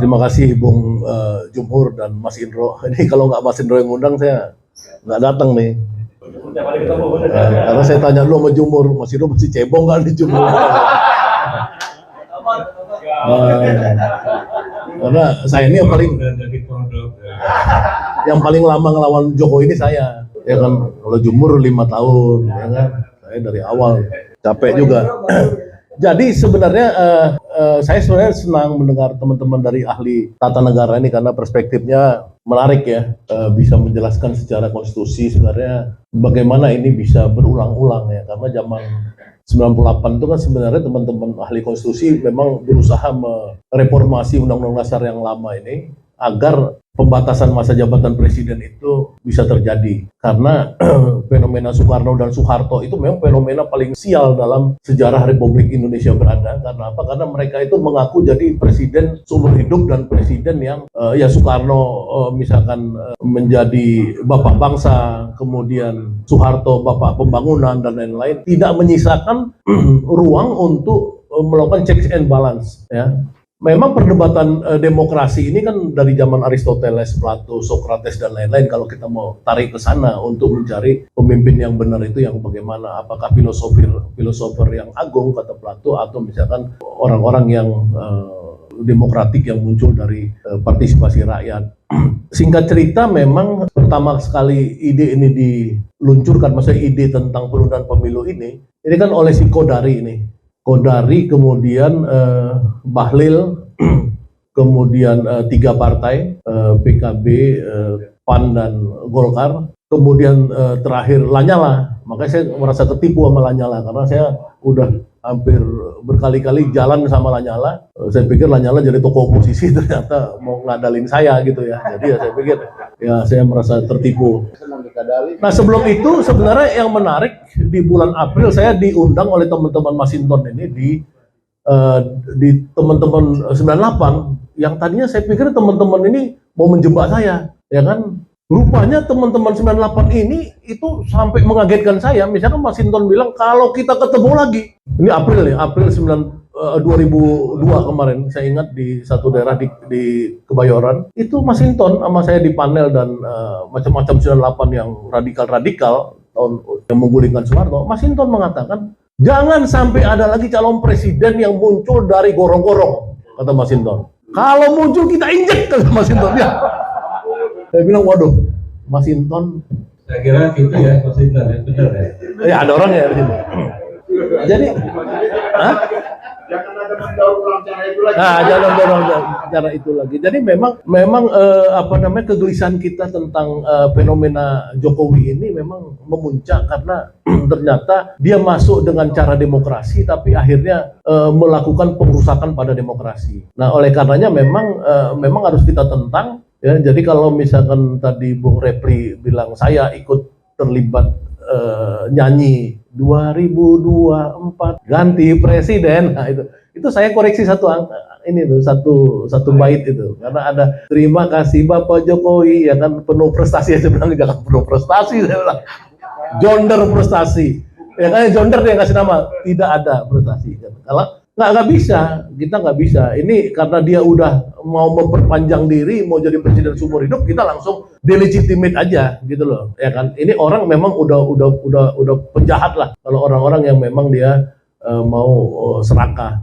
Terima kasih Bung Jumhur dan Mas Indro. Ini kalau nggak Mas Indro yang ngundang saya nggak datang nih. Karena saya tanya dulu sama Jumhur, Mas Indro masih cebong nggak di Jumhur? Karena saya ini yang paling lama ngelawan Jokowi ini saya, ya kan. Kalau Jumhur 5 tahun, ya kan. Saya dari awal capek juga. Jadi sebenarnya saya sebenarnya senang mendengar teman-teman dari ahli tata negara ini karena perspektifnya menarik ya, bisa menjelaskan secara konstitusi sebenarnya bagaimana ini bisa berulang-ulang ya, karena zaman 98 itu kan sebenarnya teman-teman ahli konstitusi memang berusaha mereformasi undang-undang dasar yang lama ini agar pembatasan masa jabatan presiden itu bisa terjadi. Karena fenomena Soekarno dan Soeharto itu memang fenomena paling sial dalam sejarah Republik Indonesia berada. Karena apa? Karena mereka itu mengaku jadi presiden seumur hidup dan presiden yang ya Soekarno misalkan menjadi bapak bangsa, kemudian Soeharto bapak pembangunan dan lain-lain, tidak menyisakan ruang untuk melakukan checks and balance ya. Memang perdebatan demokrasi ini kan dari zaman Aristoteles, Plato, Socrates dan lain-lain. Kalau kita mau tarik ke sana untuk mencari pemimpin yang benar itu yang bagaimana? Apakah filosofer yang agung kata Plato atau misalkan orang-orang yang demokratik yang muncul dari partisipasi rakyat? Singkat cerita, memang pertama sekali ide ini diluncurkan, maksudnya ide tentang penundaan pemilu ini kan oleh si Kodari ini. Kodari, kemudian Bahlil, kemudian 3 partai, PKB, PAN dan Golkar, kemudian terakhir Lanyala. Makanya saya merasa ketipu sama Lanyala karena saya udah hampir berkali-kali jalan sama Lanyala. Saya pikir Lanyala jadi tokoh oposisi, ternyata mau ngadalin saya gitu ya. Jadi ya saya pikir ya saya merasa tertipu. Nah sebelum itu sebenarnya yang menarik, di bulan April saya diundang oleh teman-teman Masinton ini di teman-teman 98 yang tadinya saya pikir teman-teman ini mau menjebak saya, ya kan? Rupanya teman-teman 98 ini itu sampai mengagetkan saya. Misalkan Masinton bilang kalau kita ketemu lagi, ini April ya, April 2002 kemarin, saya ingat di satu daerah di Kebayoran, itu Masinton sama saya di panel dan macam-macam 98 yang radikal-radikal yang menggulingkan Soeharto. Masinton mengatakan jangan sampai ada lagi calon presiden yang muncul dari gorong-gorong, kata Masinton. Kalau muncul kita injek, kata Masinton. Ya. Saya bilang, waduh, Masinton. Saya kira gitu ya, Masinton ya, benar ya. Ya ada orang ya di sini. Jadi, jangan ada mendorong ulang cara itu lagi. Nah, jangan dorong cara itu lagi. Jadi memang kegelisahan kita tentang fenomena Jokowi ini memang memuncak karena ternyata dia masuk dengan cara demokrasi tapi akhirnya melakukan pengrusakan pada demokrasi. Nah, oleh karenanya memang harus kita tentang ya. Jadi kalau misalkan tadi Bung Repli bilang saya ikut terlibat nyanyi 2024 ganti presiden, nah itu saya koreksi satu ini tuh satu bait itu karena ada terima kasih Bapak Jokowi ya kan penuh prestasi, saya bilang jangan penuh prestasi, saya bilang jonder prestasi ya kan, jonder dia kasih nama, tidak ada prestasi kan. Kalau nggak bisa, kita nggak bisa. Ini karena dia udah mau memperpanjang diri, mau jadi presiden seumur hidup, kita langsung delegitimate aja gitu loh, ya kan. Ini orang memang udah penjahat lah kalau orang-orang yang memang dia mau serakah.